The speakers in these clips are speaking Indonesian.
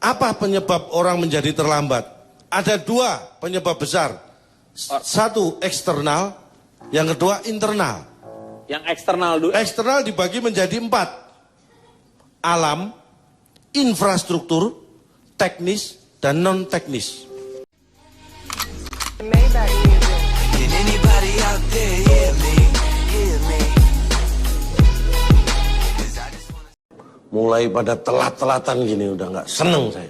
Apa penyebab orang menjadi terlambat? Ada dua penyebab besar. Satu eksternal, yang kedua internal. Yang eksternal dulu. Eksternal dibagi menjadi 4. Alam, infrastruktur, teknis, dan non-teknis. Mulai pada telat-telatan gini udah nggak seneng saya.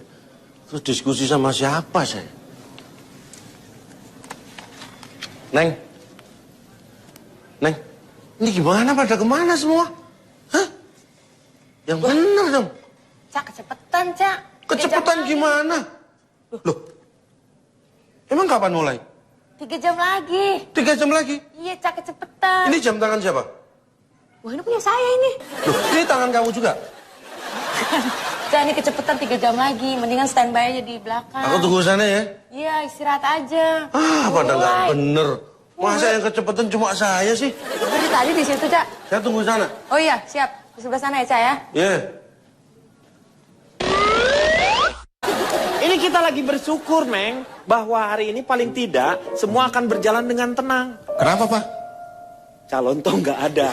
Terus diskusi sama siapa saya? Neng, ini gimana pada kemana semua? Hah? Yang bener dong. Cak, kecepetan, Cak. Kecepatan gimana? Loh, emang kapan mulai? 3 jam lagi. 3 jam lagi? Iya, Cak, kecepetan. Ini jam tangan siapa? Wah, ini punya saya ini. Loh, ini tangan kamu juga? Cak, ini kecepetan 3 jam lagi. Mendingan standby aja di belakang. Aku tunggu sana ya. Iya, istirahat aja. Pada nggak bener. Masa yang kecepatan cuma saya sih? Dari tadi di situ, Cak. Saya tunggu sana. Oh iya, siap. Di sebelah sana ya, Cak ya. Iya. Ini kita lagi bersyukur, Meng, bahwa hari ini paling tidak semua akan berjalan dengan tenang. Kenapa, Pak? Calon toh nggak ada.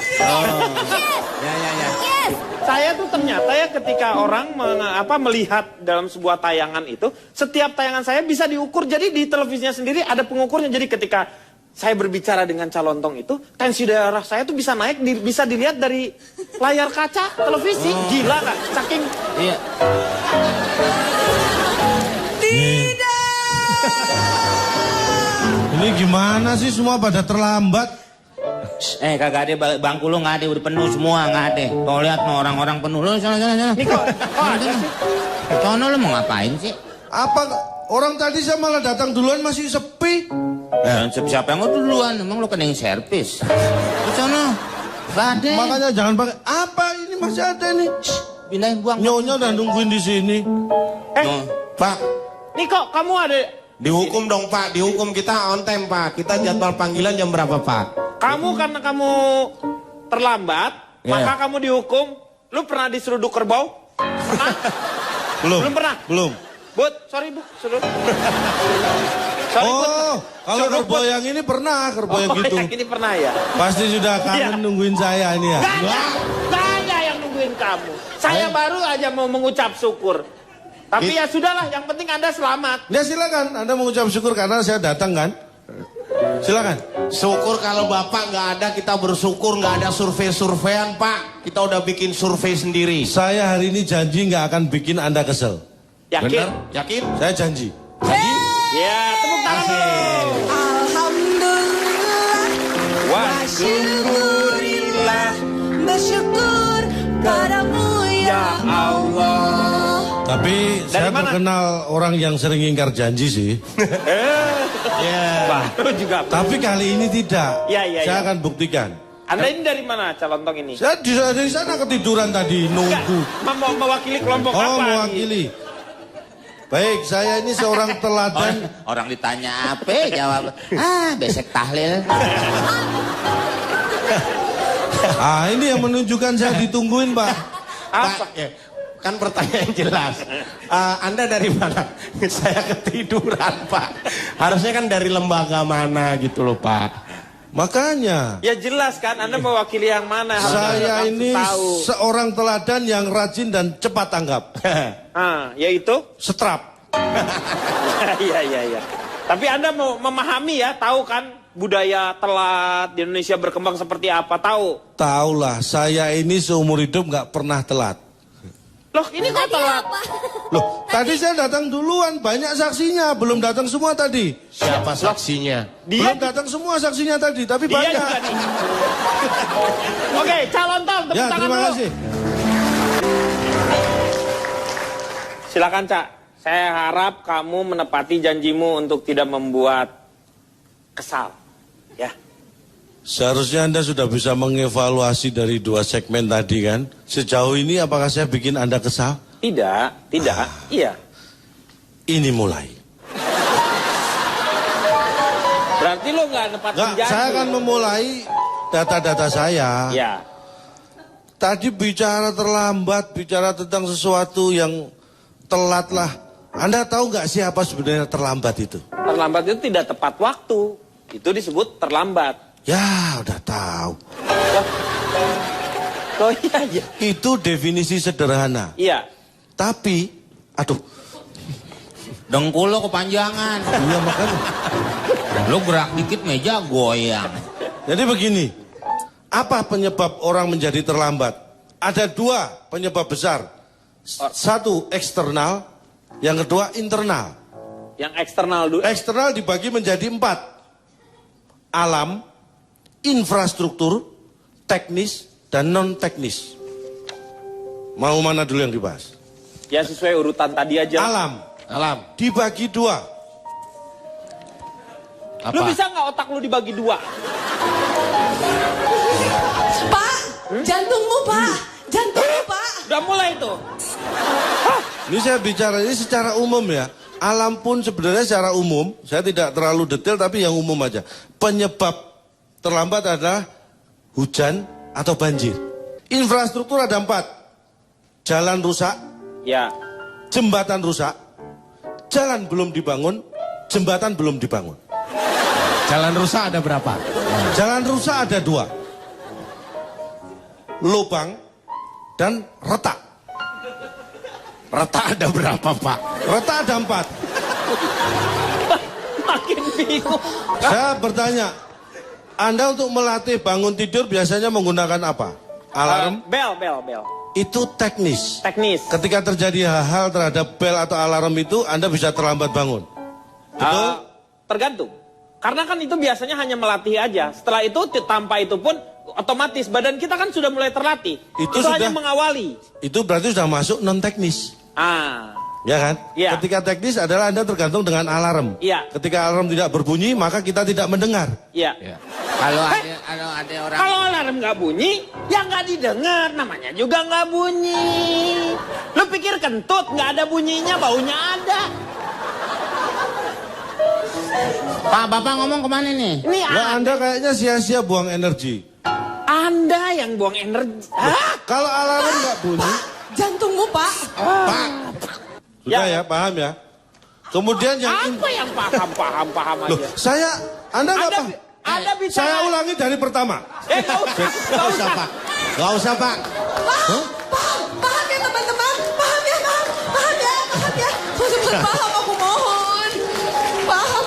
Ya. Saya tuh ternyata ya ketika orang melihat dalam sebuah tayangan itu, setiap tayangan saya bisa diukur. Jadi di televisinya sendiri ada pengukurnya. Jadi ketika saya berbicara dengan calon tong itu, tensi darah saya tuh bisa naik, bisa dilihat dari layar kaca televisi. Gila kan? Saking... Iya. Ini gimana sih semua pada terlambat? Kagak ada bangku lu, nggak ada, udah penuh semua, nggak ada. Tuh lihat no, orang-orang penuh. Lu sana. Ini kok ada sih? Sono lu mau ngapain sih? Apa orang tadi saya malah datang duluan masih sepi? Siapa yang duluan? Emang lu kena yang servis? Ke sono. Nggak ada. Makanya jangan pakai. Apa ini masih ada nih? Pindahin buang. Nyonya udah nungguin di sini. Pak, Nih kok kamu ada... dihukum dong Pak, dihukum kita on time Pak. Kita jadwal panggilan jam berapa Pak? Kamu karena kamu terlambat, maka kamu dihukum. Lu pernah diseruduk kerbau? Pernah? Belum pernah? Belum. Bud, sorry Bu, seruduk. Sorry, Oh, kalau kerbau yang ini pernah, kerbau yang gitu. Yang ini pernah ya? Pasti sudah kangen nungguin saya ini ya. Gak ada yang nungguin kamu. Saya baru aja mau mengucap syukur. Tapi ya sudahlah, yang penting Anda selamat. Ya silakan, Anda mengucap syukur karena saya datang kan. Silakan. Syukur kalau Bapak nggak ada, kita bersyukur nggak ada survei-surveian Pak. Kita udah bikin survei sendiri. Saya hari ini janji nggak akan bikin Anda kesel. Yakin? Bener? Yakin? Saya janji. Ya, tepuk tangan dulu. Alhamdulillah. Wa syukurillah. Bersyukur padamu ya Allah. Tapi saya mana? terkenal orang yang sering ingkar janji sih. Baru juga. Tapi kali ini tidak. Iya. Saya akan buktikan. Anda ini dari mana calon tong ini? Saya dari sana ketiduran tadi nunggu. Mau mewakili kelompok apa? Mewakili. Baik, saya ini seorang teladan. Orang ditanya apa, jawab. Besek tahlil. Ini yang menunjukkan saya ditungguin, Pak. Apa? Pak, ya, kan pertanyaan jelas. Anda dari mana? Saya ketiduran Pak. Harusnya kan dari lembaga mana gitu loh Pak. Makanya. Ya jelas kan, Anda mewakili yang mana? Saya ini tahu. seorang teladan yang rajin dan cepat tanggap. Yaitu? Setrap. Iya. Tapi Anda mau memahami ya, tahu kan budaya telat di Indonesia berkembang seperti apa, tahu? Taulah, saya ini seumur hidup nggak pernah telat. Loh, ini kok telat? Loh, tadi saya datang duluan, banyak saksinya, belum datang semua tadi. Siapa saksinya? Belum datang semua saksinya tadi, tapi Dia banyak. juga nih. Oke, calon tong, tepuk Ya, tangan terima dulu. kasih. Silakan, Cak. Saya harap kamu menepati janjimu untuk tidak membuat kesal. Ya. Seharusnya Anda sudah bisa mengevaluasi dari 2 segmen tadi kan. Sejauh ini apakah saya bikin Anda kesal? Tidak. Iya. Ini mulai. Berarti lo nggak nepatin janji. Saya akan memulai data-data saya. Ya. Tadi bicara terlambat, bicara tentang sesuatu yang telat lah. Anda tahu nggak siapa sebenarnya terlambat itu? Terlambat itu tidak tepat waktu. Itu disebut terlambat. Ya, udah tahu. Oh iya, iya. Itu definisi sederhana. Iya. Tapi, aduh, Dengkul lo kepanjangan. iya makanya. Lo gerak dikit meja goyang. Jadi begini, apa penyebab orang menjadi terlambat? Ada dua penyebab besar. Satu eksternal, yang kedua internal. Yang eksternal dulu. Eksternal dibagi menjadi 4. Alam, infrastruktur, teknis, dan non-teknis. Mau mana dulu yang dibahas? Ya sesuai urutan tadi aja. Alam dibagi 2. Lu bisa nggak otak lu dibagi 2? Pak, jantungmu Pak, jantungmu Pak. Udah mulai tuh. Ini saya bicara ini secara umum ya. Alam pun sebenarnya secara umum, saya tidak terlalu detail tapi yang umum aja. Penyebab terlambat adalah hujan atau banjir. Infrastruktur ada 4. Jalan rusak, Ya. jembatan rusak, jalan belum dibangun, jembatan belum dibangun. Jalan rusak ada berapa? Jalan rusak ada 2. Lubang dan retak. Retak ada berapa, Pak? Retak ada 4. Makin bingung. Saya bertanya, Anda untuk melatih bangun tidur biasanya menggunakan apa? Alarm? Bel. Itu teknis. Teknis. Ketika terjadi hal-hal terhadap bel atau alarm itu, Anda bisa terlambat bangun. Betul? Tergantung. Karena kan itu biasanya hanya melatih aja. Setelah itu tanpa itu pun otomatis badan kita kan sudah mulai terlatih. Itu hanya sudah- mengawali. Itu berarti sudah masuk non-teknis. Ya kan? Iya. Ketika teknis adalah Anda tergantung dengan alarm. Iya. Ketika alarm tidak berbunyi, maka kita tidak mendengar. Iya. Kalau ada orang Kalau alarm nggak bunyi, ya nggak didengar. Namanya juga nggak bunyi. Lu pikir kentut nggak ada bunyinya, baunya ada. Pak, Bapak ngomong kemana nih? Ini Lah Anda kayaknya sia-sia buang energi. Anda yang buang energi. Hah? Kalau alarm nggak bunyi, Jantungmu Pak. Pak. Sudah ya, paham ya. Kemudian yang Apa yang paham Loh, aja? Anda nggak paham. Ada bicara. Saya ulangi dari pertama. Nggak usah. Nggak usah. Pak. Gak usah, Pak. Paham ya teman-teman? Paham ya. Teman-teman paham aku mohon. Paham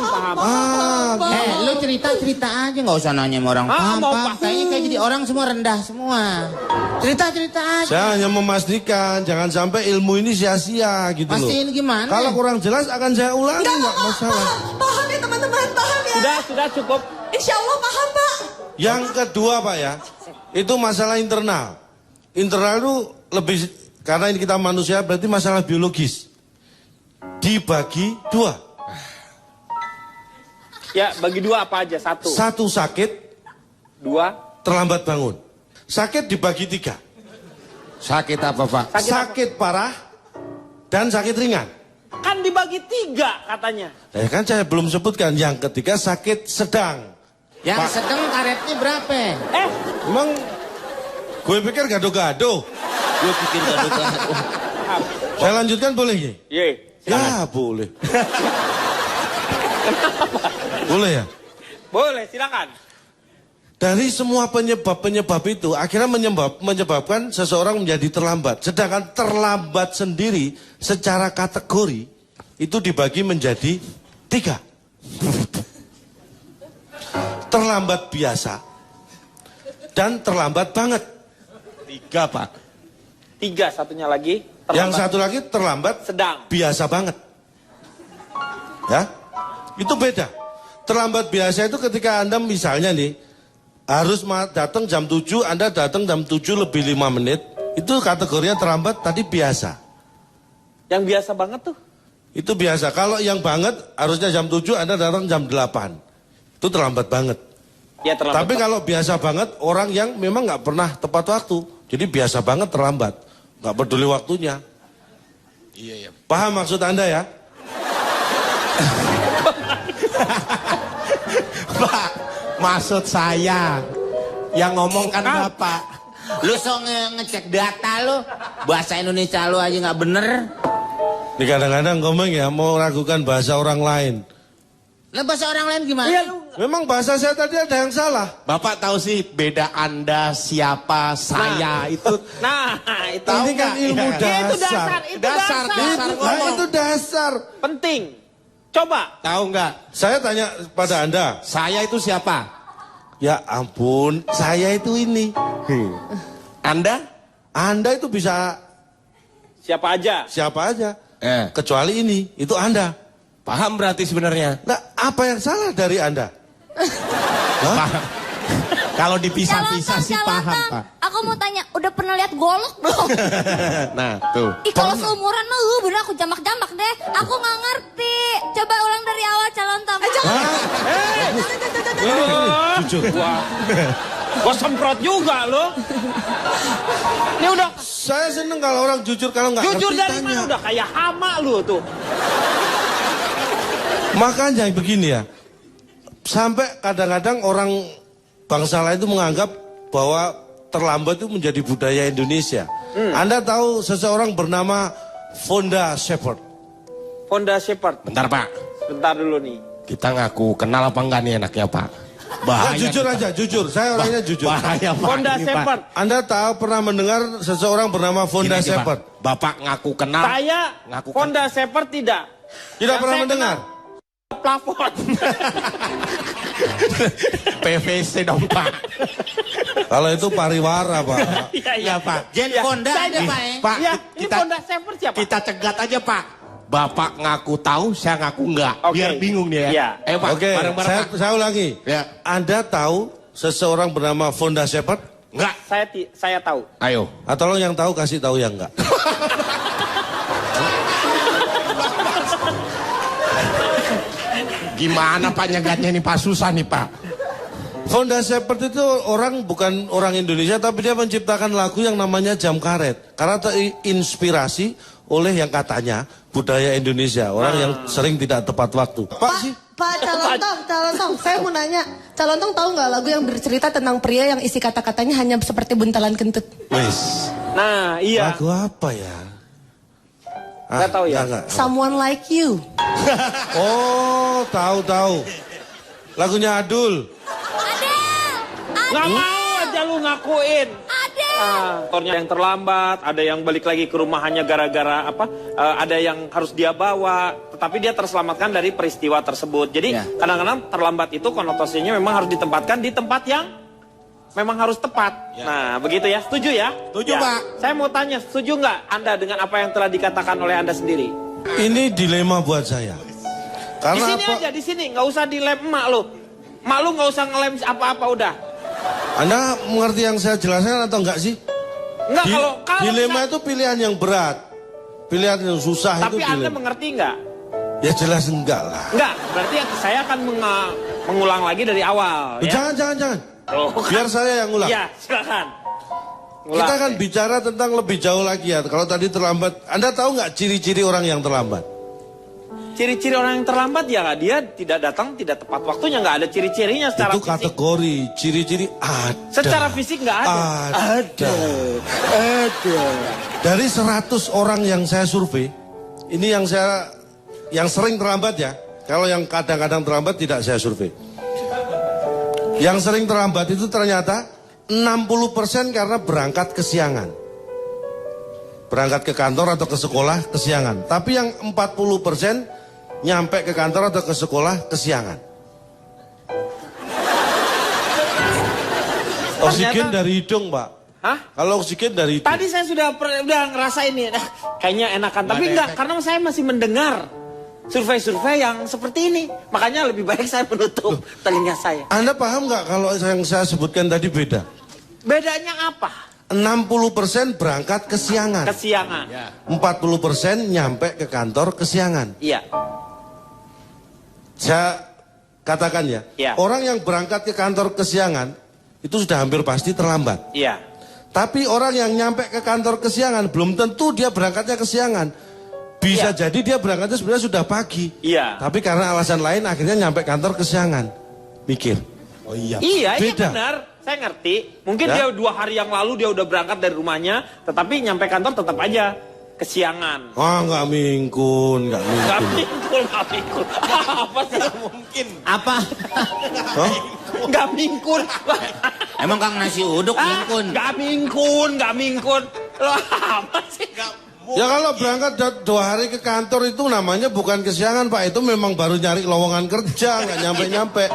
Pak. Paham. Lu cerita aja, nggak usah nanya sama orang. Paham, mau Pak. paham. Kayaknya kayak jadi orang semua rendah semua. Cerita aja. Saya hanya memastikan jangan sampai ilmu ini sia-sia gitu loh. Pastiin gimana? Kalau kurang jelas akan saya ulangi, nggak masalah. Paham ya teman-teman, paham ya. Sudah cukup. Insya Allah paham Pak. Yang kedua Pak ya, itu masalah internal. Internal itu lebih, karena ini kita manusia berarti masalah biologis. Dibagi 2. Ya, bagi 2 apa aja? 1. 1 sakit, 2. terlambat bangun. Sakit dibagi 3. Sakit apa, Pak? Sakit parah dan sakit ringan. Kan dibagi 3 katanya. Ya kan saya belum sebutkan. Yang ketiga sakit sedang. Yang sedang karetnya berapa? Emang gue pikir gado-gado. Lu pikir gado-gado. Saya lanjutkan boleh ya? Ye. Ya boleh. Boleh ya? Boleh, silakan. Dari semua penyebab-penyebab itu akhirnya menyebabkan seseorang menjadi terlambat. Sedangkan terlambat sendiri secara kategori itu dibagi menjadi 3. Terlambat biasa dan terlambat banget. 3, Pak. 3 satunya lagi. Yang satu lagi terlambat sedang. biasa banget. Ya, itu beda. Terlambat biasa itu ketika Anda misalnya nih harus datang jam 7, Anda datang jam 7 lebih 5 menit, itu kategorinya terlambat tadi biasa. Yang biasa banget tuh. Itu biasa. Kalau yang banget harusnya jam 7, Anda datang jam 8. Itu terlambat banget. Ya terlambat. Tapi kalau biasa banget, orang yang memang nggak pernah tepat waktu. Jadi biasa banget terlambat. Nggak peduli waktunya. Iya. Paham maksud Anda ya? Pak, maksud saya yang ngomong kan Bapak. Lu so ngecek data lu. Bahasa Indonesia lu aja nggak bener. Ini kadang-kadang ngomong ya mau ragukan bahasa orang lain. Lah bahasa orang lain gimana? Iya lu. Memang bahasa saya tadi ada yang salah. Bapak tahu sih beda Anda, siapa, saya itu. Nah, itu Tahu Ini kan nggak? ilmu Iya. dasar. itu dasar, itu dasar. Dasar Nah, ngomong. itu dasar. Penting. Coba. Tahu nggak? Saya tanya pada Anda. Saya itu siapa? Ya ampun, saya itu ini. Anda? Anda itu bisa Siapa aja? siapa aja. Eh. Kecuali ini, itu Anda. Paham berarti sebenarnya? Nah, apa yang salah dari Anda? Paham. Kalau dipisah-pisah Calon sih Tong, paham, Calon Tong. Pak. Aku mau tanya, udah pernah lihat golok belum? Nah, tuh. Ih, kalau seumuran mah bener aku jamak-jamak deh. Aku nggak ngerti. Coba ulang dari awal Calon Tong. Jujur. Gua semprot juga lo. Ini udah Saya seneng kalau orang jujur, kalau nggak jujur ngerti dari tanya. mana udah kayak hama lu tuh. Makanya begini ya, sampai kadang-kadang orang bangsa lain itu menganggap bahwa terlambat itu menjadi budaya Indonesia. Anda tahu seseorang bernama Fonda Shepherd? Honda Shepherd. Bentar, Pak. Bentar dulu nih. Kita ngaku kenal apa enggak nih enaknya, Pak? Nah, jujur aja, jujur. Saya orangnya jujur. Bahaya, Pak. Honda ini, Pak. Shepherd. Anda tahu pernah mendengar seseorang bernama Fonda Gini aja, Pak. Shepherd? Bapak ngaku kenal. Saya Ngaku kan- Honda Shepherd tidak. Tidak Yang pernah saya mendengar? kenal plafon. PVC dong, Pak. Kalau itu pariwara, Pak. Iya, Iya, Pak. Jen Ya, Honda saya ada nih. Pak ya? Pak, Iya, ini Honda Shepherd siapa? kita cegat aja, Pak. Bapak ngaku tahu, saya ngaku enggak. Oke. Biar bingung nih ya. Iya. Ayo, Pak, Oke, bareng-bareng, Pak. saya ulangi. Ya. Anda tahu seseorang bernama Fonda Shepherd? Enggak. Saya tahu. Ayo. Ah, tolong yang tahu kasih tahu yang enggak. Gimana Pak nyegatnya nih, Pak? Susah nih, Pak. Fonda Shepherd itu bukan orang Indonesia, tapi dia menciptakan lagu yang namanya Jam Karet. Karena terinspirasi oleh yang katanya budaya Indonesia, orang yang sering tidak tepat waktu. Pak sih, Pak Calon Tong, saya mau nanya, Calon Tong tahu nggak lagu yang bercerita tentang pria yang isi kata-katanya hanya seperti buntalan kentut? wis. Nah, iya. Lagu apa ya? Nggak tahu ya? Enggak. Someone like you. Oh, tahu. Lagunya Adul. Nggak mau aja lu ngakuin. Ada. Motornya yang terlambat, ada yang balik lagi ke rumah hanya gara-gara apa? Ada yang harus dia bawa, tetapi dia terselamatkan dari peristiwa tersebut. Jadi Ya. kadang-kadang terlambat itu konotasinya memang harus ditempatkan di tempat yang memang harus tepat. Ya. Nah, begitu ya. Setuju ya? Setuju, Ya. Pak. Saya mau tanya, setuju nggak Anda dengan apa yang telah dikatakan oleh Anda sendiri? Ini dilema buat saya. Di Karena sini apa? aja, di sini. Nggak usah dilem emak lu. Emak lu nggak usah ngelem apa-apa udah. Anda mengerti yang saya jelaskan atau enggak sih? Enggak, kalau dilema misal- itu pilihan yang berat. Pilihan yang susah tapi itu Anda dilema. mengerti nggak? Ya jelas enggak lah. Enggak, berarti saya akan mengulang lagi dari awal. Ya? Jangan. Oh, Biar saya yang ulang. Ya, silakan. Kita Ulang. akan bicara tentang lebih jauh lagi ya. Kalau tadi terlambat, Anda tahu nggak ciri-ciri orang yang terlambat? Ciri-ciri orang yang terlambat ya dia tidak datang tidak tepat waktunya, nggak ada ciri-cirinya secara Itu fisik. kategori, ciri-ciri ada. Secara fisik nggak ada. Ada. Dari 100 orang yang saya survei, ini yang sering terlambat ya. Kalau yang kadang-kadang terlambat tidak saya survei. Yang sering terlambat itu ternyata 60% karena berangkat kesiangan. Berangkat ke kantor atau ke sekolah kesiangan. Tapi yang 40% nyampe ke kantor atau ke sekolah kesiangan. Oksigen dari hidung, Pak. Hah? Kalau oksigen dari hidung. Tadi saya sudah ngerasain nih, kayaknya enakan. Tapi enggak, karena saya masih mendengar survei-survei yang seperti ini. Makanya lebih baik saya menutup telinga saya. Anda paham nggak kalau yang saya sebutkan tadi beda? Bedanya apa? 60% berangkat kesiangan. Kesiangan. 40% nyampe ke kantor kesiangan. Iya. Saya katakan ya, Ya. orang yang berangkat ke kantor kesiangan itu sudah hampir pasti terlambat. Iya. Tapi orang yang nyampe ke kantor kesiangan belum tentu dia berangkatnya kesiangan. Bisa jadi dia berangkatnya sebenarnya sudah pagi. Iya. Tapi karena alasan lain akhirnya nyampe kantor kesiangan. Mikir. Oh iya. Iya, iya Beda. benar. saya ngerti. Mungkin Ya. dia 2 hari yang lalu dia udah berangkat dari rumahnya, tetapi nyampe kantor tetap aja kesiangan. Ah, nggak mingkun, nggak Gak mingkun. mingkul. Apa sih? Mungkin. Apa? Hah? Gak mingkun. Emang Kang nasi uduk mingkun? Gak mingkun. Lo apa sih? Ya kalau berangkat 2 hari ke kantor itu namanya bukan kesiangan Pak, itu memang baru nyari lowongan kerja, nggak nyampe-nyampe.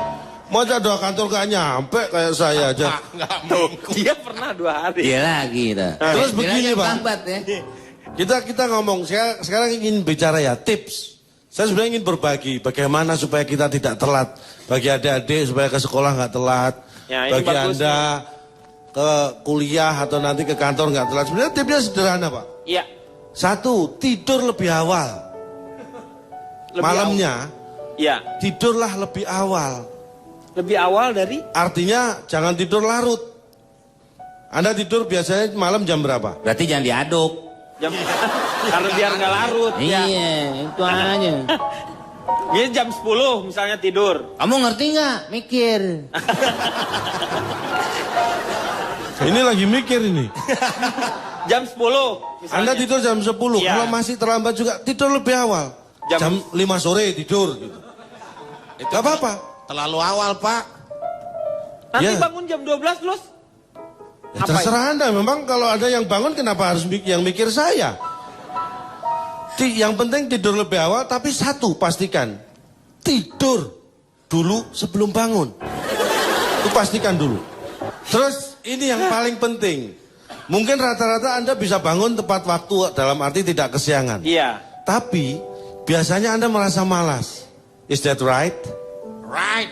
Masa 2 kantor nggak nyampe kayak saya aja. Nggak mungkin. Dia pernah 2 hari. Dia lagi dah. Terus Dia begini, yang Pak. lambat ya. Kita ngomong, sekarang ingin bicara ya tips. Saya sebenarnya ingin berbagi bagaimana supaya kita tidak telat. Bagi adik-adik supaya ke sekolah nggak telat. Ya, ini Bagi bagus Anda ke kuliah atau nanti ke kantor nggak telat. Sebenarnya tipsnya sederhana Pak. Iya. 1, tidur lebih awal. Lebih Malamnya Iya. tidurlah lebih awal. Lebih awal dari Artinya jangan tidur larut. Anda tidur biasanya malam jam berapa? Berarti jangan diaduk. jam karena biar nggak larut. Ya. Iya, itu aja. Jadi jam 10 misalnya tidur. Kamu ngerti nggak? Mikir. Ini lagi mikir ini. Jam 10 misalnya. Anda tidur jam 10. Iya. Kalau masih terlambat juga tidur lebih awal. Jam 5 sore tidur gitu. Gak apa-apa. Terlalu awal, Pak. Nanti Ya. bangun jam 12 terus. Ya, terserah Anda. Memang kalau ada yang bangun kenapa harus yang mikir saya? Yang penting tidur lebih awal, tapi 1 pastikan. Tidur dulu sebelum bangun. Itu pastikan dulu. Terus ini yang paling penting. Mungkin rata-rata Anda bisa bangun tepat waktu dalam arti tidak kesiangan. Iya. Tapi biasanya Anda merasa malas. Is that right? Right.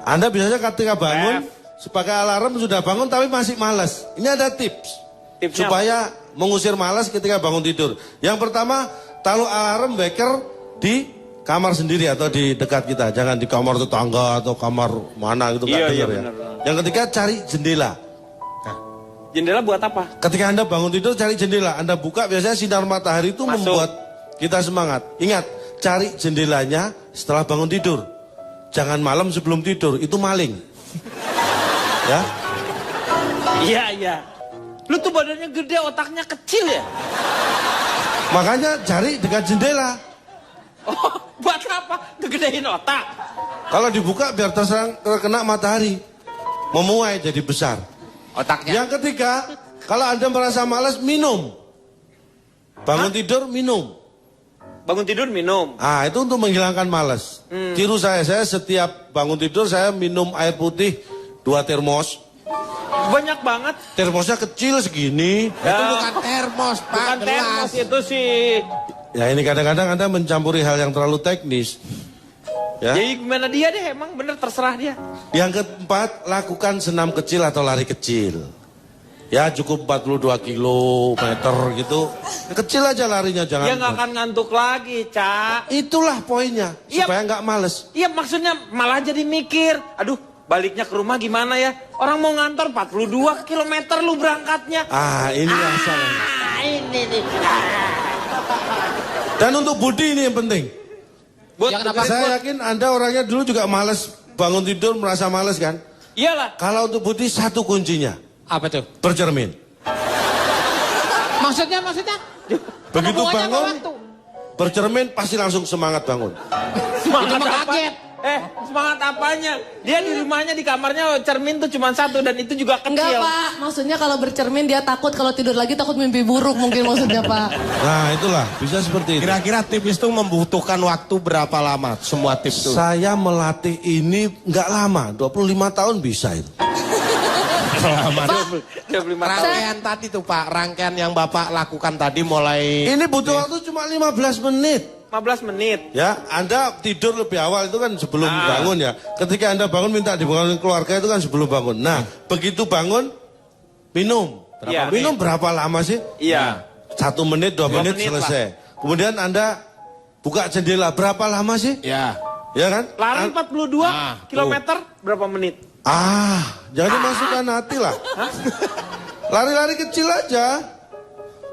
Anda biasanya ketika bangun sebagai alarm sudah bangun tapi masih malas. Ini ada tips. Tipsnya Supaya mengusir malas ketika bangun tidur. Yang pertama, taruh alarm waker di kamar sendiri atau di dekat kita. Jangan di kamar tetangga atau kamar mana gitu. Iya, nggak iya, dengar ya. benar. Yang ketiga, cari jendela. Jendela buat apa? Ketika Anda bangun tidur, cari jendela. Anda buka, biasanya sinar matahari itu Masuk. membuat kita semangat. Ingat, cari jendelanya setelah bangun tidur. Jangan malam sebelum tidur, itu maling. Ya, Iya, iya. Lu tuh badannya gede, otaknya kecil ya? makanya cari dekat jendela. Oh, buat apa? Ngegedein otak. Kalau dibuka biar terkena matahari. Memuai jadi besar. Otaknya. Yang ketiga, kalau Anda merasa malas, minum. Bangun tidur, minum. Bangun tidur minum. Ah, itu untuk menghilangkan malas. Tiru saya setiap bangun tidur saya minum air putih 2 termos. Banyak banget. Termosnya kecil segini. Itu bukan termos, Pak. Bukan gelas. termos itu sih. Ya ini kadang-kadang Anda mencampuri hal yang terlalu teknis. Ya. Jadi gimana dia deh, emang bener terserah dia. Yang keempat, lakukan senam kecil atau lari kecil. Ya cukup 42 kilometer gitu. Kecil aja larinya, jangan. Dia nggak akan ngantuk lagi, Cak. Itulah poinnya, Iya. supaya nggak males. Iya maksudnya malah jadi mikir. Aduh, baliknya ke rumah gimana ya? Orang mau ngantor 42 kilometer lu berangkatnya. Ah, ini yang salah. Ini nih. Dan untuk Budi ini yang penting. Buat Saya yakin Anda orangnya dulu juga males bangun tidur, merasa males kan? Iyalah. Kalau untuk Budi 1 kuncinya, Apa tuh? bercermin. Maksudnya? Begitu Hubungannya sama bangun, waktu. bercermin pasti langsung semangat bangun. Semangat Itu mah apa? kaget. Semangat apanya? Dia di rumahnya, di kamarnya cermin tuh cuma 1 dan itu juga Enggak kecil. Pak, maksudnya kalau bercermin dia takut kalau tidur lagi takut mimpi buruk mungkin maksudnya Pak. Nah itulah, bisa seperti itu. Kira-kira tips itu membutuhkan waktu berapa lama? Semua tips itu. Saya melatih ini nggak lama, 25 tahun bisa itu. Lama. 25 tahun. Rangkaian tadi tuh Pak, rangkaian yang Bapak lakukan tadi mulai... Ini butuh waktu cuma 15 menit. 15 menit. Ya, Anda tidur lebih awal itu kan sebelum bangun ya. Ketika Anda bangun minta dibangunin keluarga itu kan sebelum bangun. Nah, begitu bangun, minum. Iya. Minum berapa lama sih? Iya. 1 menit, 2 menit, menit selesai. Kemudian Anda buka jendela, berapa lama sih? Ya. Ya kan? Lari 42 kilometer berapa menit? Jangan dimasukkan hati lah. Lari-lari kecil aja.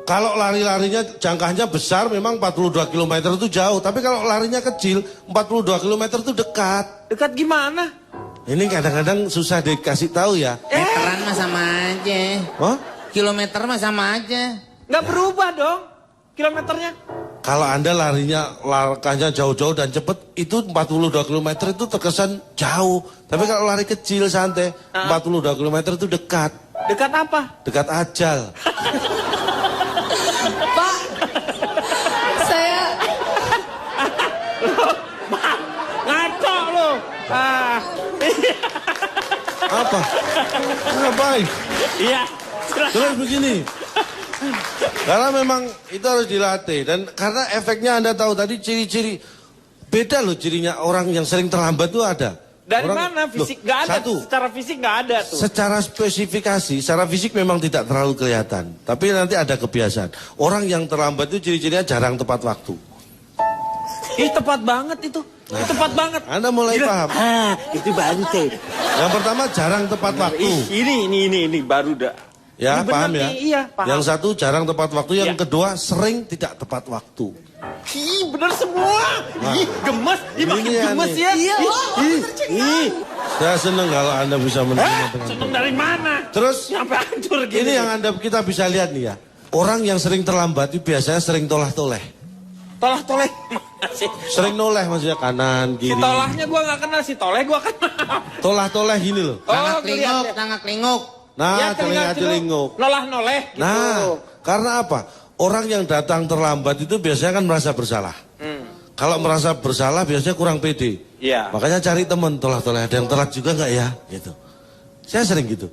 Kalau lari-larinya jangkanya besar memang 42 km itu jauh. Tapi kalau larinya kecil 42 km itu dekat. Dekat gimana? Ini kadang-kadang susah dikasih tahu ya. Meteran mah sama aja. Hah? Kilometer mah sama aja. Nggak berubah dong kilometernya. Kalau Anda langkahnya jauh-jauh dan cepet, itu 42 km itu terkesan jauh. Tapi kalau lari kecil, santai, 42 km itu dekat. Dekat apa? Dekat ajal. Pak, saya Ngaco lo. Apa? Ngapain? Iya. Terus begini. Karena memang itu harus dilatih. Dan karena efeknya Anda tahu tadi ciri-ciri. Beda loh cirinya orang yang sering terlambat itu ada. Dari Orang- mana fisik? Loh, Nggak ada. satu. Secara fisik nggak ada tuh. Secara spesifikasi, secara fisik memang tidak terlalu kelihatan. Tapi nanti ada kebiasaan. Orang yang terlambat itu ciri-cirinya jarang tepat waktu. Ih tepat banget itu. Tepat banget. Anda mulai paham. Itu baru tuh. Yang pertama jarang tepat waktu. Ini baru dah. Ya, Ini bener paham ya. nih, iya, paham. Yang satu jarang tepat waktu, yang Iya. kedua sering tidak tepat waktu. Ih, bener semua. Ih, gemes. Ih, makin Ini gemes aneh. ya. Iya, Ih, Saya senang kalau Anda bisa menerima dengan seneng dari mana? Terus Sampai hancur gini. ini yang kita bisa lihat nih ya. Orang yang sering terlambat itu biasanya sering tolah-toleh. Tolah-toleh mana sih? Sering noleh maksudnya kanan, Si kiri. tolahnya gua nggak kenal, si toleh gua kenal. Tolah-toleh gini loh. Tangak kelihatan. linguk, tangak linguk. Nah, telinga telinga-telinguk. Nolah-noleh gitu. Nah, karena apa? Orang yang datang terlambat itu biasanya kan merasa bersalah. Kalau merasa bersalah biasanya kurang pede. Iya. Makanya cari teman tolah-toleh. Ada yang telat juga nggak ya? Gitu. Saya sering gitu.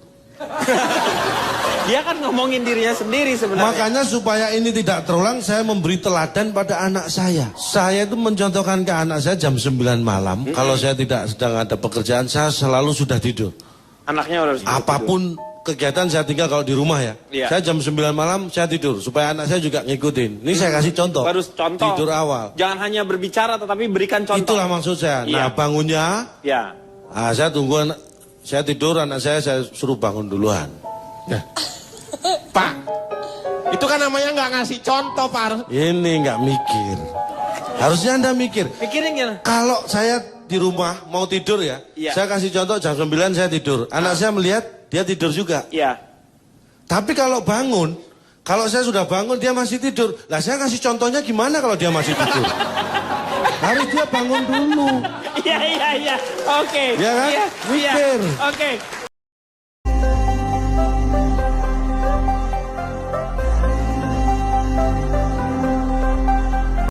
Dia kan ngomongin dirinya sendiri sebenarnya. Makanya supaya ini tidak terulang, saya memberi teladan pada anak saya. Saya itu mencontohkan ke anak saya jam 9 malam. Kalau saya tidak sedang ada pekerjaan, saya selalu sudah tidur. Anaknya harus Apapun kegiatan saya tinggal kalau di rumah ya. Iya. Saya jam 9 malam saya tidur. Supaya anak saya juga ngikutin. Ini saya kasih contoh. Baru contoh. Tidur awal. Jangan hanya berbicara tetapi berikan contoh. Itulah maksud saya. Nah Iya. bangunnya, Ya. saya tunggu saya tidur, anak saya suruh bangun duluan. Pak, itu kan namanya nggak ngasih contoh, Pak. Ini nggak mikir. Harusnya Anda mikir. Pikirin gimana? Kalau saya di rumah mau tidur ya, Iya. saya kasih contoh jam 9 saya tidur. Anak saya melihat dia tidur juga. Iya. Tapi kalau bangun, kalau saya sudah bangun dia masih tidur. Lah saya kasih contohnya gimana kalau dia masih tidur? Harus dia bangun dulu. Iya. Oke. Iya kan? Iya. Mikir. Oke.